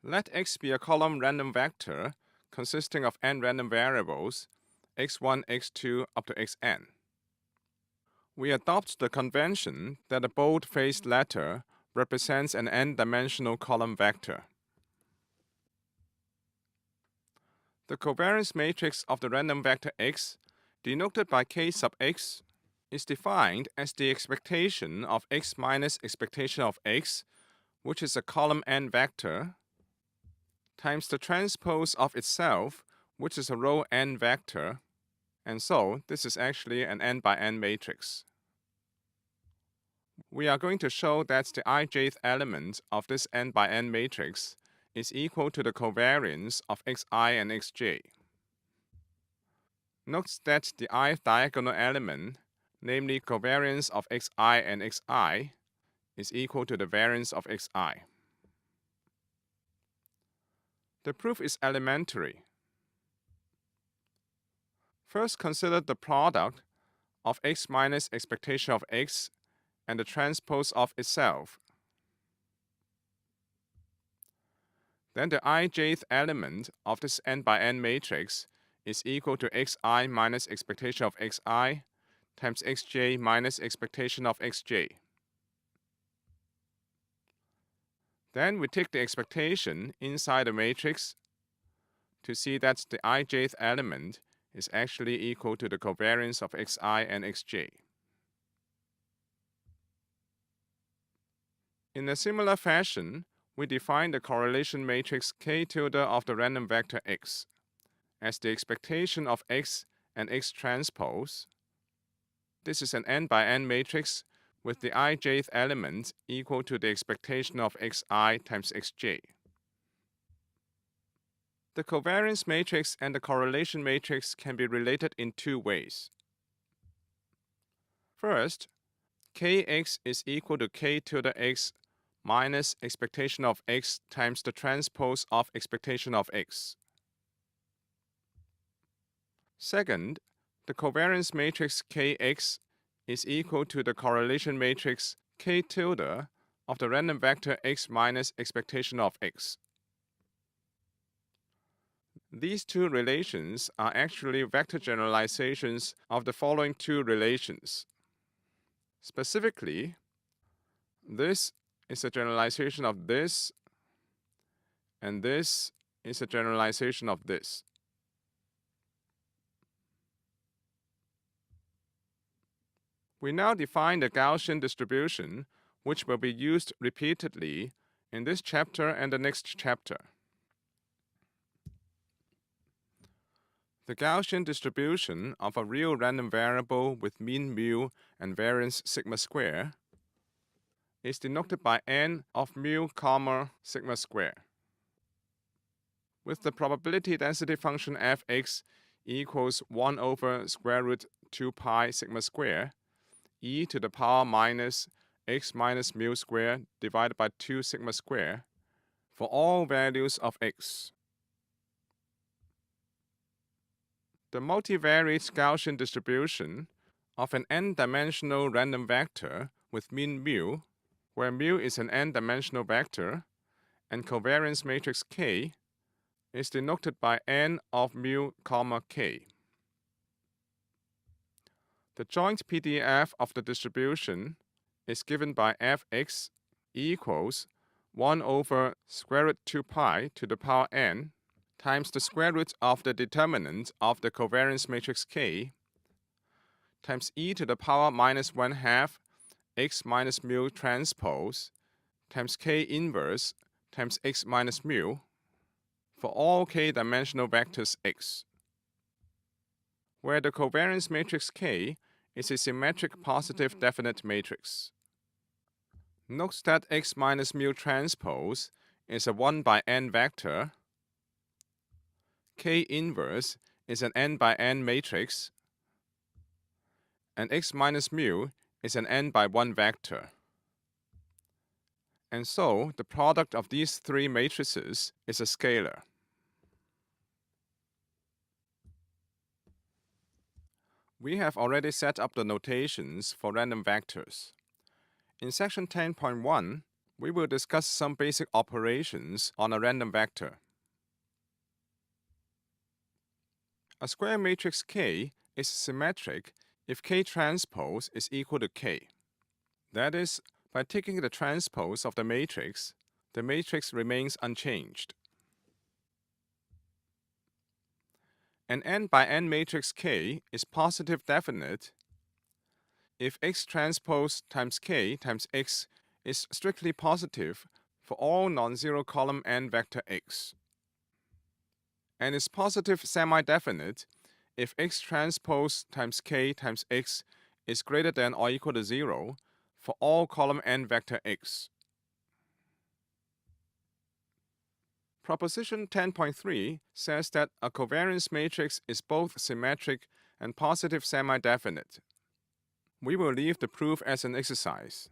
Let X be a column random vector consisting of n random variables, x1, x2 up to xn. We adopt the convention that a bold-faced letter represents an n-dimensional column vector. The covariance matrix of the random vector x, denoted by k sub x, is defined as the expectation of x minus expectation of x, which is a column n vector, times the transpose of itself, which is a row n vector, and so this is actually an n by n matrix. We are going to show that the ijth element of this n by n matrix is equal to the covariance of xi and xj. Note that the ith diagonal element, namely covariance of xi and xi, is equal to the variance of xi. The proof is elementary. First, consider the product of x minus expectation of x and the transpose of itself. Then the ijth element of this n by n matrix is equal to xi minus expectation of xi times xj minus expectation of xj. Then we take the expectation inside the matrix to see that the ijth element is actually equal to the covariance of xi and xj. In a similar fashion, we define the correlation matrix K tilde of the random vector x as the expectation of x and x transpose. This is an n by n matrix with the ijth element equal to the expectation of xi times xj. The covariance matrix and the correlation matrix can be related in two ways. First, kx is equal to k tilde x minus expectation of x times the transpose of expectation of x. Second, the covariance matrix kx is equal to the correlation matrix k tilde of the random vector x minus expectation of x. These two relations are actually vector generalizations of the following two relations. Specifically, this is a generalization of this, and this is a generalization of this. We now define the Gaussian distribution, which will be used repeatedly in this chapter and the next chapter. The Gaussian distribution of a real random variable with mean mu and variance sigma square is denoted by n of mu comma sigma square, with the probability density function fx equals 1 over square root 2 pi sigma square e to the power minus x minus mu square divided by 2 sigma square for all values of x. The multivariate Gaussian distribution of an n-dimensional random vector with mean mu, where mu is an n-dimensional vector, and covariance matrix K, is denoted by n of mu comma k. The joint PDF of the distribution is given by fx equals 1 over square root 2 pi to the power n times the square root of the determinant of the covariance matrix K times e to the power minus 1/2 x minus mu transpose times k inverse times x minus mu for all k-dimensional vectors x, where the covariance matrix K is a symmetric positive definite matrix. Note that x minus mu transpose is a 1 by n vector, K inverse is an n by n matrix, and x minus mu is an n by 1 vector. And so the product of these three matrices is a scalar. We have already set up the notations for random vectors. In section 10.1, we will discuss some basic operations on a random vector. A square matrix K is symmetric if K transpose is equal to K. That is, by taking the transpose of the matrix remains unchanged. An n by n matrix K is positive definite if X transpose times K times X is strictly positive for all non-zero column n vector X, and is positive semi-definite if X transpose times K times X is greater than or equal to 0 for all column n vector X. Proposition 10.3 says that a covariance matrix is both symmetric and positive semi-definite. We will leave the proof as an exercise.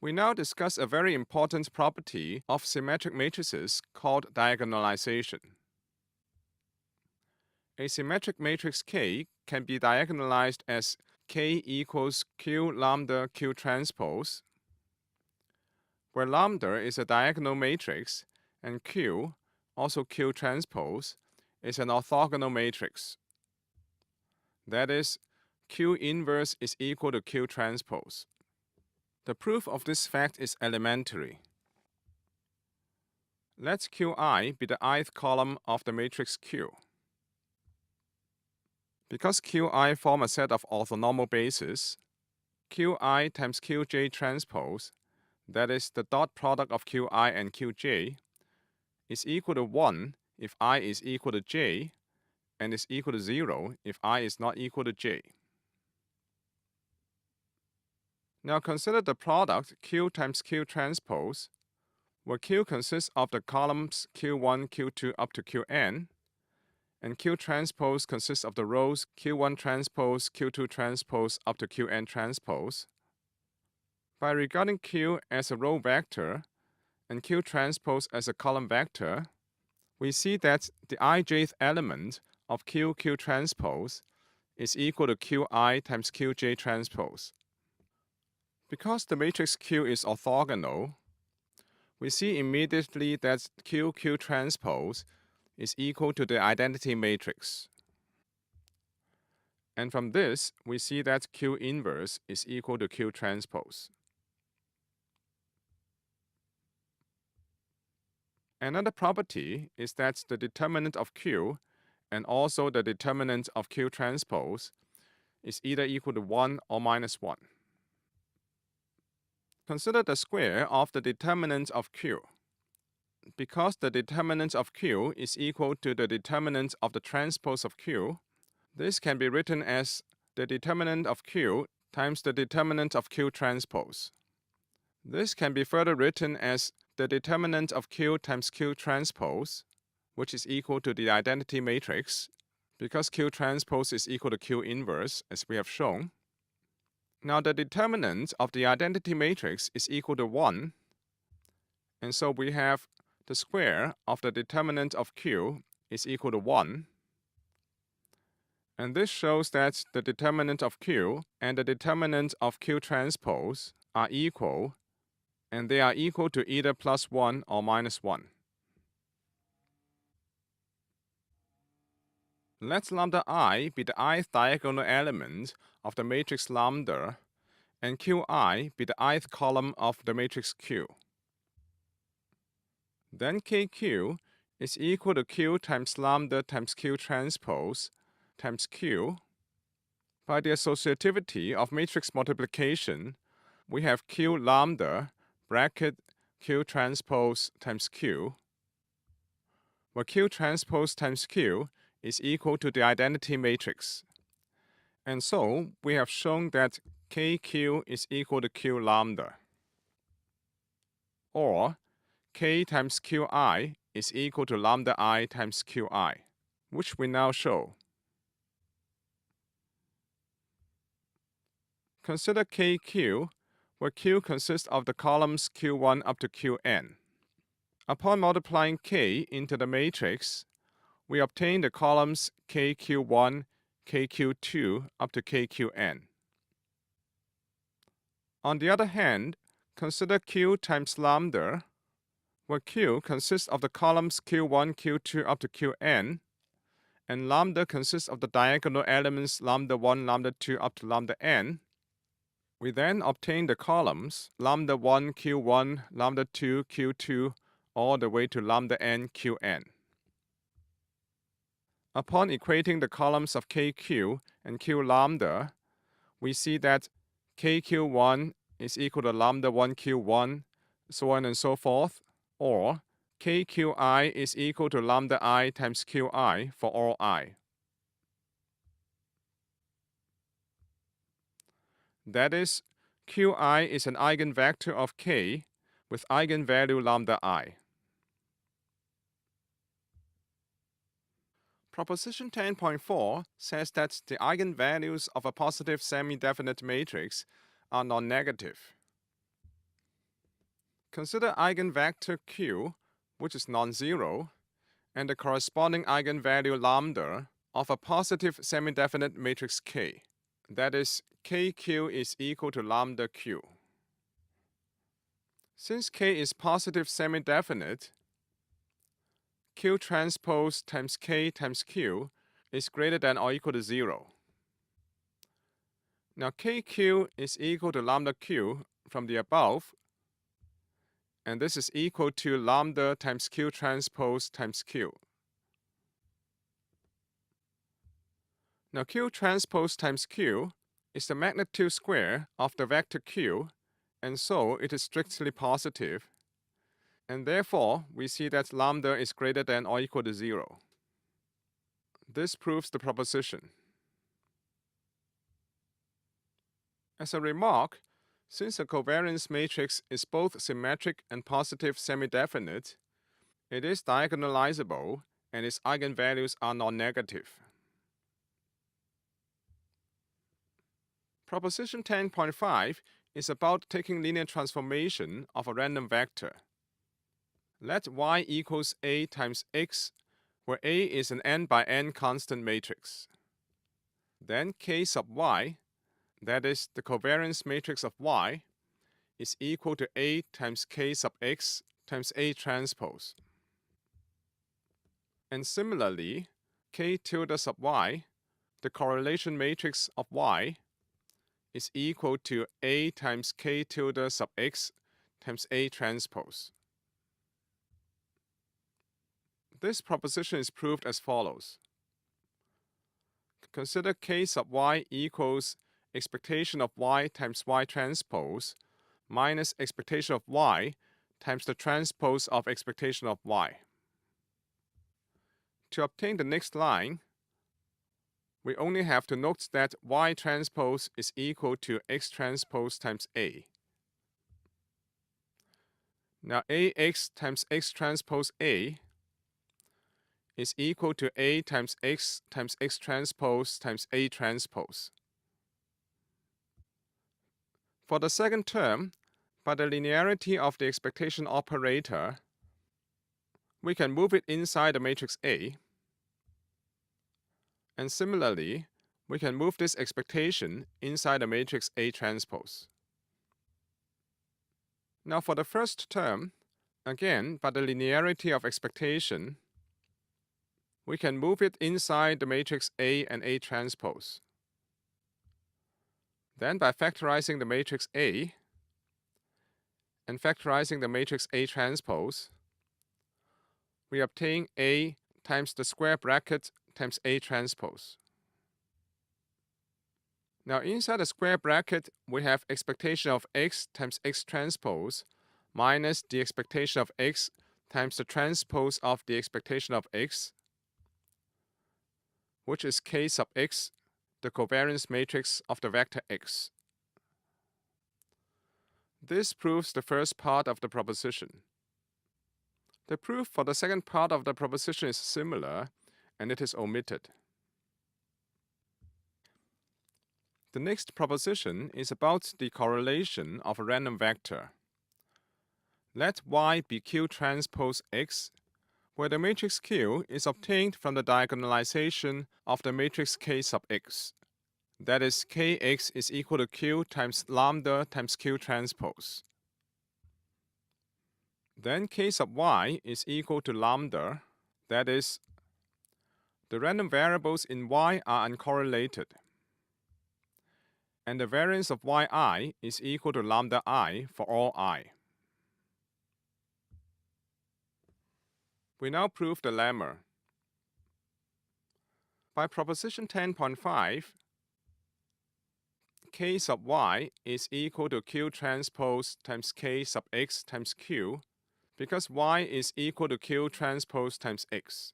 We now discuss a very important property of symmetric matrices called diagonalization. A symmetric matrix K can be diagonalized as K equals Q lambda Q transpose, where lambda is a diagonal matrix and Q, also Q transpose, is an orthogonal matrix. That is, Q inverse is equal to Q transpose. The proof of this fact is elementary. Let Qi be the ith column of the matrix Q. Because Qi form a set of orthonormal bases, Qi times Qj transpose, that is, the dot product of Qi and Qj, is equal to 1 if I is equal to j, and is equal to 0 if I is not equal to j. Now consider the product Q times Q transpose, where Q consists of the columns Q1, Q2 up to Qn, and Q transpose consists of the rows Q1 transpose, Q2 transpose up to Qn transpose. By regarding Q as a row vector and Q transpose as a column vector, we see that the ijth element of Q transpose is equal to Qi times Qj transpose. Because the matrix Q is orthogonal, we see immediately that Q transpose is equal to the identity matrix. And from this, we see that Q inverse is equal to Q transpose. Another property is that the determinant of Q and also the determinant of Q transpose is either equal to 1 or minus 1. Consider the square of the determinant of Q. Because the determinant of Q is equal to the determinant of the transpose of Q, this can be written as the determinant of Q times the determinant of Q transpose. This can be further written as the determinant of Q times Q transpose, which is equal to the identity matrix, because Q transpose is equal to Q inverse, as we have shown. Now the determinant of the identity matrix is equal to 1, and so we have the square of the determinant of Q is equal to 1. And this shows that the determinant of Q and the determinant of Q transpose are equal, and they are equal to either plus 1 or minus 1. Let lambda I be the ith diagonal element of the matrix lambda, and Qi be the ith column of the matrix Q. Then KQ is equal to Q times lambda times Q transpose times Q. By the associativity of matrix multiplication, we have Q lambda bracket Q transpose times Q, where Q transpose times Q is equal to the identity matrix. And so we have shown that KQ is equal to Q lambda. Or K times Qi is equal to lambda I times Qi, which we now show. Consider KQ, where Q consists of the columns Q1 up to Qn. Upon multiplying K into the matrix, we obtain the columns KQ1, KQ2 up to KQn. On the other hand, consider Q times lambda, where Q consists of the columns Q1, Q2 up to Qn, and lambda consists of the diagonal elements lambda 1, lambda 2 up to lambda n. We then obtain the columns lambda 1, Q1, lambda 2, Q2, all the way to lambda n, Qn. Upon equating the columns of Kq and Q lambda, we see that Kq1 is equal to lambda 1 Q1, so on and so forth, or Kqi is equal to lambda I times Qi for all I. That is, Qi is an eigenvector of K with eigenvalue lambda I. Proposition 10.4 says that the eigenvalues of a positive semi-definite matrix are non-negative. Consider eigenvector Q, which is non-zero, and the corresponding eigenvalue lambda of a positive semi-definite matrix K. That is, Kq is equal to lambda Q. Since K is positive semi-definite, Q transpose times K times Q is greater than or equal to 0. Now Kq is equal to lambda Q from the above, and this is equal to lambda times Q transpose times Q. Now Q transpose times Q is the magnitude square of the vector Q, and so it is strictly positive, and therefore we see that lambda is greater than or equal to 0. This proves the proposition. As a remark, since a covariance matrix is both symmetric and positive semi-definite, it is diagonalizable and its eigenvalues are non-negative. Proposition 10.5 is about taking linear transformation of a random vector. Let y equals A times x, where A is an n by n constant matrix. Then K sub y, that is, the covariance matrix of y, is equal to A times K sub x times A transpose. And similarly, K tilde sub y, the correlation matrix of y, is equal to A times K tilde sub x times A transpose. This proposition is proved as follows. Consider K sub y equals expectation of y times y transpose minus expectation of y times the transpose of expectation of y. To obtain the next line, we only have to note that y transpose is equal to x transpose times A. Now Ax times x transpose A is equal to A times x transpose times A transpose. For the second term, by the linearity of the expectation operator, we can move it inside the matrix A, and similarly, we can move this expectation inside the matrix A transpose. Now for the first term, again, by the linearity of expectation, we can move it inside the matrix A and A transpose. Then by factorizing the matrix A and factorizing the matrix A transpose, we obtain A times the square bracket times A transpose. Now inside the square bracket, we have expectation of x times x transpose minus the expectation of x times the transpose of the expectation of x, which is K sub x, the covariance matrix of the vector x. This proves the first part of the proposition. The proof for the second part of the proposition is similar, and it is omitted. The next proposition is about the correlation of a random vector. Let y be Q transpose x, where the matrix Q is obtained from the diagonalization of the matrix K sub x. That is, Kx is equal to Q times lambda times Q transpose. Then K sub y is equal to lambda. That is, the random variables in y are uncorrelated, and the variance of yi is equal to lambda I for all I. We now prove the lemma. By proposition 10.5, K sub y is equal to Q transpose times K sub x times Q, because y is equal to Q transpose times x.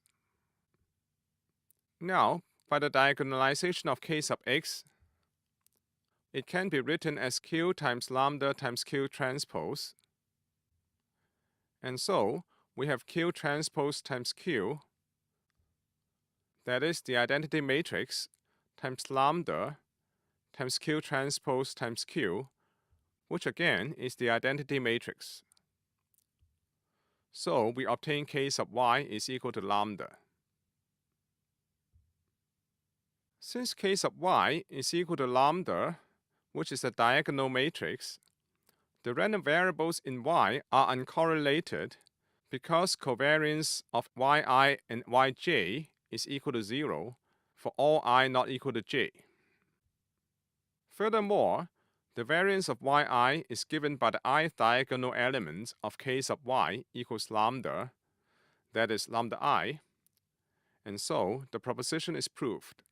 Now, by the diagonalization of K sub x, it can be written as Q times lambda times Q transpose. And so, we have Q transpose times Q, that is the identity matrix, times lambda times Q transpose times Q, which again is the identity matrix. So we obtain K sub y is equal to lambda. Since K sub y is equal to lambda, which is a diagonal matrix, the random variables in y are uncorrelated because covariance of yi and yj is equal to 0 for all I not equal to j. Furthermore, the variance of yi is given by the ith diagonal element of K sub y equals lambda, that is lambda I, and so the proposition is proved.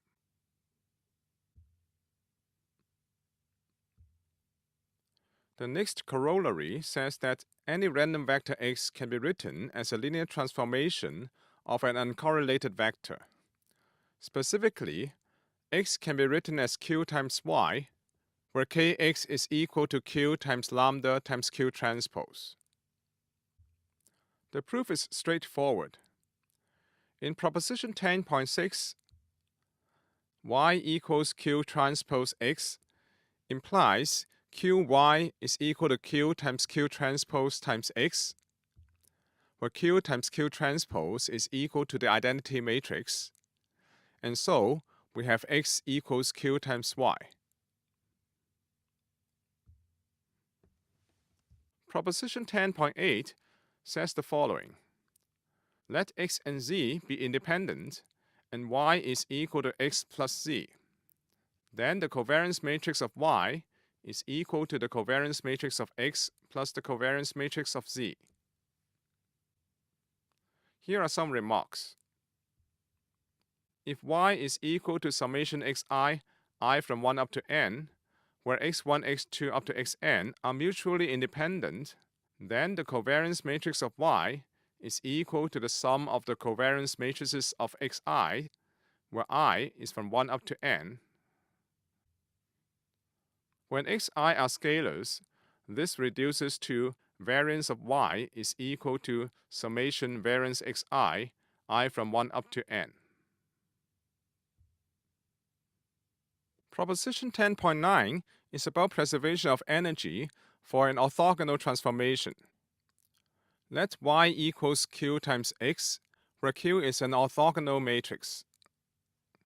The next corollary says that any random vector x can be written as a linear transformation of an uncorrelated vector. Specifically, x can be written as q times y, where kx is equal to q times lambda times q transpose. The proof is straightforward. In proposition 10.6, y equals q transpose x implies qy is equal to q times q transpose times x, where q times q transpose is equal to the identity matrix, and so we have x equals q times y. Proposition 10.8 says the following. Let x and z be independent, and y is equal to x plus z. Then the covariance matrix of y is equal to the covariance matrix of x plus the covariance matrix of z. Here are some remarks. If y is equal to summation xi, I from 1 up to n, where x1, x2 up to xn are mutually independent, then the covariance matrix of y is equal to the sum of the covariance matrices of xi, where I is from 1 up to n. When xi are scalars, this reduces to variance of y is equal to summation variance xi, I from 1 up to n. Proposition 10.9 is about preservation of energy for an orthogonal transformation. Let y equals q times x, where q is an orthogonal matrix.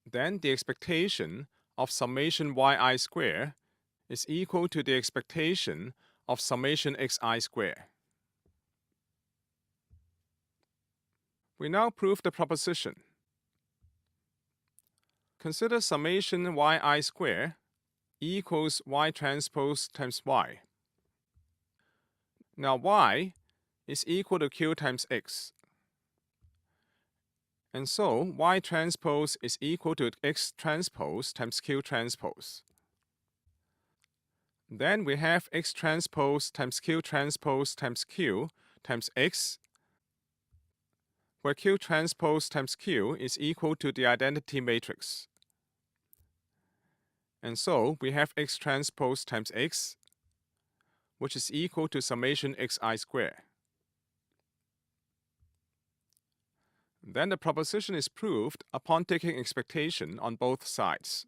Then the expectation of summation yi square is equal to the expectation of summation xi square. We now prove the proposition. Consider summation yi square equals y transpose times y. Now y is equal to q times x. And so y transpose is equal to x transpose times q transpose. Then we have x transpose times q transpose times q times x, where q transpose times q is equal to the identity matrix. And so we have x transpose times x, which is equal to summation xi square. Then the proposition is proved upon taking expectation on both sides.